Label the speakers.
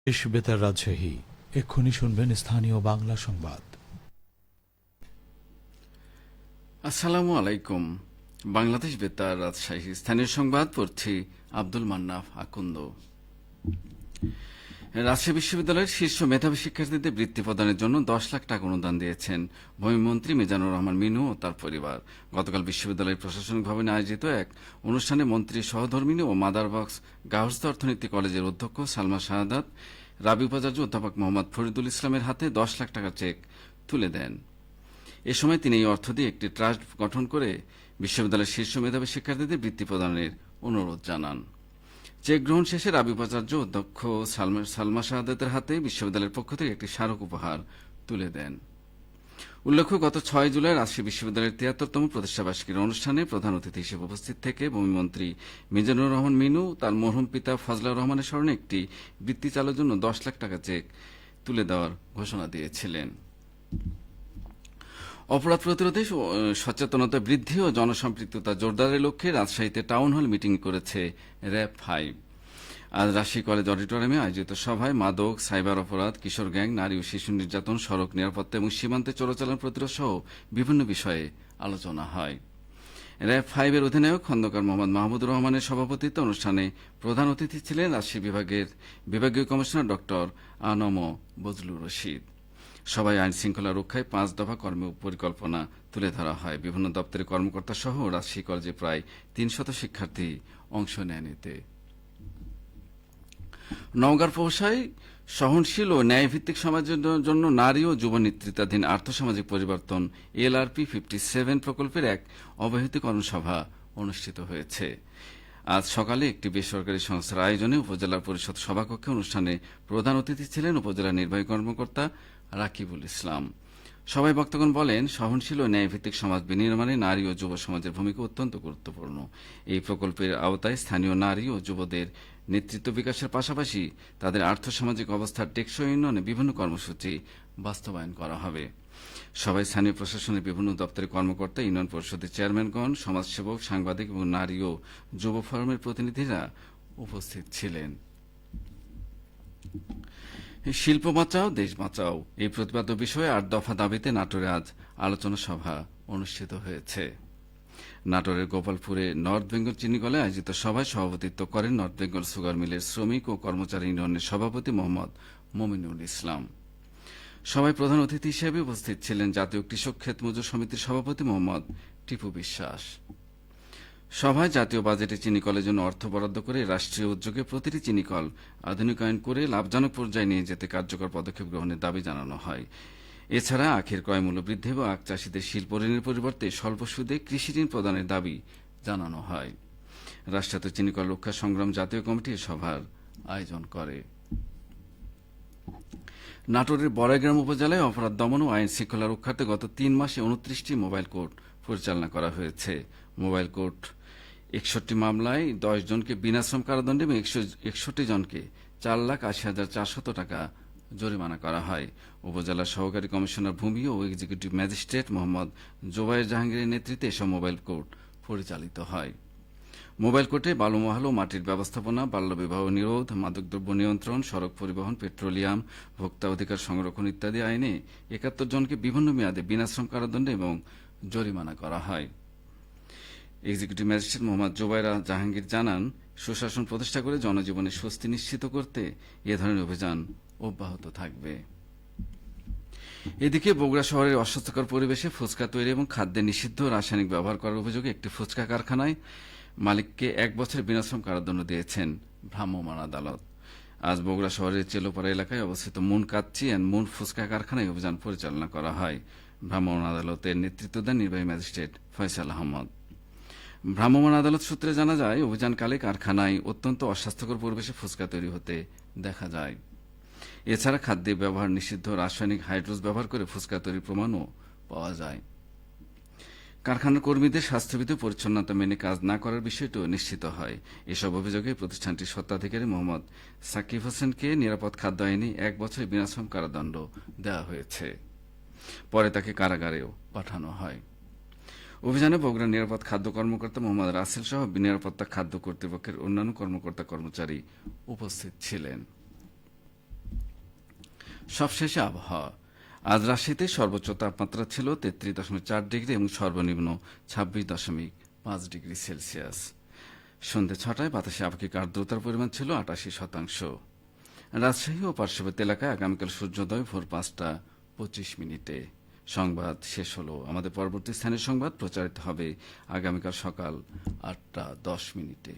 Speaker 1: দেশ বেতার রাজশাহী। এক্ষুনি শুনবেন স্থানীয় বাংলা সংবাদ।
Speaker 2: আসসালামু আলাইকুম। বাংলাদেশ বেতার রাজশাহী স্থানীয় সংবাদ পড়ছি আব্দুল মান্নাফ আকুন্দ। রাজশাহী বিশ্ববিদ্যালয়ের শীর্ষ মেধাবী শিক্ষার্থীদের বৃত্তি প্রদানের জন্য 10 লাখ টাকা অনুদান দিয়েছেন ভূমিমন্ত্রী মিজানুর রহমান মিনু ও তার পরিবার। গতকাল বিশ্ববিদ্যালয়ের প্রশাসনিক ভবনে আয়োজিত এক অনুষ্ঠানে মন্ত্রীর সহধর্মিণী ও মাদারবক্স গার্হস্থ্য অর্থনীতি কলেজের অধ্যক্ষ সালমা শাহাদাত রাবি উপাচার্য অধ্যাপক মোহাম্মদ ফরিদুল ইসলামের হাতে 10 লাখ টাকার চেক তুলে দেন। এ সময় তিনি এই অর্থ দিয়ে একটি ট্রাস্ট গঠন করে বিশ্ববিদ্যালয়ের শীর্ষ মেধাবী শিক্ষার্থীদের বৃত্তি প্রদানের অনুরোধ জানান। চেক গ্রহণ শেষে রাবি উপাচার্য অধ্যক্ষ সালমা শাহাদাতের হাতে বিশ্ববিদ্যালয়ের পক্ষ থেকে একটি স্মারক উপহার তুলে দেন। উল্লেখ্য, গত 6 জুলাই রাজশাহী বিশ্ববিদ্যালয়ের 73তম প্রতিষ্ঠাবার্ষিকীর অনুষ্ঠানে প্রধান অতিথি হিসেবে উপস্থিত থেকে ভূমিমন্ত্রী মিজানুর রহমান মিনু তার মরহুম পিতা ফজলার রহমানের স্মরণে একটি বৃত্তি চালুর জন্য 10 লাখ টাকা চেক তুলে দেওয়ার ঘোষণা দিয়েছিলেন। অপরাধ প্রতিরোধে সচেতনতা বৃদ্ধি ও জনসম্পৃক্ততা জোরদারের লক্ষ্যে রাজশাহীতে টাউন হল মিটিং করেছে র্যাব 5। আজ রাজশাহী কলেজ অডিটোরিয়ামে আয়োজিত সভায় মাদক, সাইবার অপরাধ, কিশোর গ্যাং, নারী ও শিশু নির্যাতন, সড়ক নিরাপত্তা এবং সীমান্তে চোরাচালান প্রতিরোধ সহ বিভিন্ন বিষয়ে আলোচনা হয়। র্যাব 5 এর অধিনায়ক খন্দকার মোহাম্মদ মাহমুদুর রহমানের সভাপতিত্বে অনুষ্ঠানে প্রধান অতিথি ছিলেন রাজশাহী বিভাগীয় কমিশনার ডক্টর আনম বজলুর রশিদ। সবাই আইন শৃঙ্খলা রক্ষায় 5 দফা কর্ম পরিকল্পনা তুলে ধরা হয়। বিভিন্ন দপ্তরের কর্মকর্তা সহ রাজশাহী কলেজে প্রায় 300 শিক্ষার্থী অংশ নেন এতে। নওগাঁর পৌষায় সহনশীল ও ন্যায়ভিত্তিক সমাজের জন্য নারী ও যুব নেতৃত্বাধীন আর্থসামাজিক পরিবর্তন LRP 57 প্রকল্পের এক অব্যাহতি কর্মসভা অনুষ্ঠিত হয়েছে। আজ সকালে একটি বেসরকারি সংস্থার আয়োজনে উপজেলা পরিষদ সভাকক্ষে অনুষ্ঠানে প্রধান অতিথি ছিলেন উপজেলা নির্বাহী কর্মকর্তা রাকিবুল ইসলাম। সবাই বক্তাগণ বলেন, সহনশীল ও ন্যায়ভিত্তিক সমাজ বিনির্মাণে নারী ও যুব সমাজের ভূমিকা অত্যন্ত গুরুত্বপূর্ণ। এই প্রকল্পের আওতায় স্থানীয় নারী ও যুবদের নেতৃত্ব বিকাশের পাশাপাশি তাদের আর্থসামাজিক অবস্থার টেকসই উন্নয়নে বিভিন্ন কর্মসূচি বাস্তবায়ন করা হবে। সবাই স্থানীয় প্রশাসনের বিভিন্ন দপ্তরের কর্মকর্তা, ইউনিয়ন পরিষদের চেয়ারম্যানগণ, সমাজসেবক, সাংবাদিক এবং নারী ও যুব ফোরামের প্রতিনিধিরা উপস্থিত ছিলেন। শিল্প বাঁচাও দেশ বাঁচাও এই প্রতিপাদ্য বিষয়ে 8 দফা দাবিতে নাটোরে আজ আলোচনা সভা অনুষ্ঠিত হয়েছে। নাটোরের গোপালপুরে নর্থ বেঙ্গল চিনিকলে আয়োজিত সভায় সভাপতিত্ব করেন নর্থ বেঙ্গল সুগার মিলের শ্রমিক ও কর্মচারী ইউনিয়নের সভাপতি মোহাম্মদ মমিনুল ইসলাম। সভায় প্রধান অতিথি হিসেবে উপস্থিত ছিলেন জাতীয় কৃষক ক্ষেত মজুর সমিতির সভাপতি মোহাম্মদ টিপু বিশ্বাস। সভায় জাতীয় বাজেটে চিনিকলের জন্য অর্থ বরাদ্দ করে রাষ্ট্রীয় উদ্যোগে প্রতিটি চিনিকল আধুনিকায়ন করে লাভজনক পর্যায়ে নিয়ে যেতে কার্যকর পদক্ষেপ গ্রহণের দাবি জানানো হয়। এছাড়া আখের ক্রয়মূল্য বৃদ্ধি এবং আখ চাষীদের শিল্প ঋণের পরিবর্তে স্বল্প সুদে কৃষি ঋণ প্রদানের দাবি জানানো হয়। রাষ্ট্রায়ত্ত চিনিকল রক্ষা সংগ্রাম জাতীয় কমিটি সভার আয়োজন করে। নাটোরের বড়াইগ্রাম উপজেলায় অপরাধ দমন ও আইন শৃঙ্খলা রক্ষার্থে গত 3 মাসে 29টি মোবাইল কোর্ট পরিচালনা করা হয়েছে। মোবাইল কোর্ট 61 মামলায় 10 জনকে বিনাশ্রম কারাদণ্ডে এবং 161 জনকে 4,80,400 টাকা জরিমানা করা হয়। উপজেলা সহকারী কমিশনার ভূমি ও এক্সিকিউটিভ ম্যাজিস্ট্রেট মোহাম্মদ জোবায়ের জাহাঙ্গীরের নেতৃত্বে এসব মোবাইল কোর্ট পরিচালিত হয়। মোবাইল কোর্টে বালুমহাল ও মাটির ব্যবস্থাপনা, বাল্যবিবাহ নিরোধ, মাদকদ্রব্য নিয়ন্ত্রণ, সড়ক পরিবহন, পেট্রোলিয়াম, ভোক্তা অধিকার সংরক্ষণ ইত্যাদি আইনে 71 জনকে বিভিন্ন মেয়াদে বিনাশ্রম কারাদণ্ডে এবং জরিমানা করা হয়। এক্সিকিউটিভ ম্যাজিস্ট্রেট মোহাম্মদ জোবায়ের জাহাঙ্গীর জানান, সুশাসন প্রতিষ্ঠা করে জনজীবনে স্বস্তি নিশ্চিত করতে এ ধরনের অভিযান অব্যাহত থাকবে। এদিকে বগুড়া শহরের অস্বাস্থ্যকর পরিবেশে ফুচকা তৈরি এবং খাদ্যে নিষিদ্ধ রাসায়নিক ব্যবহার করার অভিযোগে একটি ফুচকা কারখানায় মালিককে 1 বছরের বিনাশ্রম কারাদণ্ড দিয়েছেন ভ্রাম্যমাণ আদালত। আজ বগুড়া শহরের চেলোপাড়া এলাকায় অবস্থিত Moon Kacchi and Moon Fuchka কারখানায় অভিযান পরিচালনা করা হয়। ভ্রাম্যমাণ আদালতের নেতৃত্ব দেন নির্বাহী ম্যাজিস্ট্রেট ফয়সাল আহমদ। ভ্রাম্যমাণ আদালত সূত্রে জানা যায়, অভিযানকালে কারখানায় অত্যন্ত অস্বাস্থ্যকর পরিবেশে ফুচকা তৈরি হতে দেখা যায়। এছাড়া খাদ্যে ব্যবহার নিষিদ্ধ রাসায়নিক হাইড্রোজ ব্যবহার করে ফুচকা তৈরির প্রমাণও পাওয়া যায়। কারখানার কর্মীদের স্বাস্থ্যবিধি পরিচ্ছন্নতা মেনে কাজ না করার বিষয়টিও নিশ্চিত হয়। এসব অভিযোগে প্রতিষ্ঠানটির স্বত্বাধিকারী মোহাম্মদ সাকিব হোসেনকে নিরাপদ খাদ্য আইনে 1 বছরের বিনাশ্রম কারাদণ্ড দেওয়া হয়েছে। পরে তাকে কারাগারেও পাঠানো হয়। অভিযানে বগুড়া নিরাপদ খাদ্য কর্মকর্তা মোহাম্মদ রাসেল সহ নিরাপত্তা খাদ্য কর্তৃপক্ষের অন্যান্য কর্মকর্তা কর্মচারী উপস্থিত ছিলেন। সবশেষে আবহাওয়া। আজ রাজশাহীতে সর্বোচ্চ তাপমাত্রা ছিল 33.4 ডিগ্রি এবং সর্বনিম্ন 26.5 ডিগ্রি সেলসিয়াস। সন্ধ্যে 6টায় বাতাসে আপেক্ষিক আর্দ্রতার পরিমাণ ছিল 88%। রাজশাহী ও পার্শ্ববর্তী এলাকায় আগামীকাল সূর্যোদয় ভোর 5টা 25 মিনিটে। সংবাদ শেষ হলো। আমাদের পরবর্তী স্থানীয় সংবাদ প্রচারিত হবে আগামীকাল সকাল 8টা 10 মিনিটে।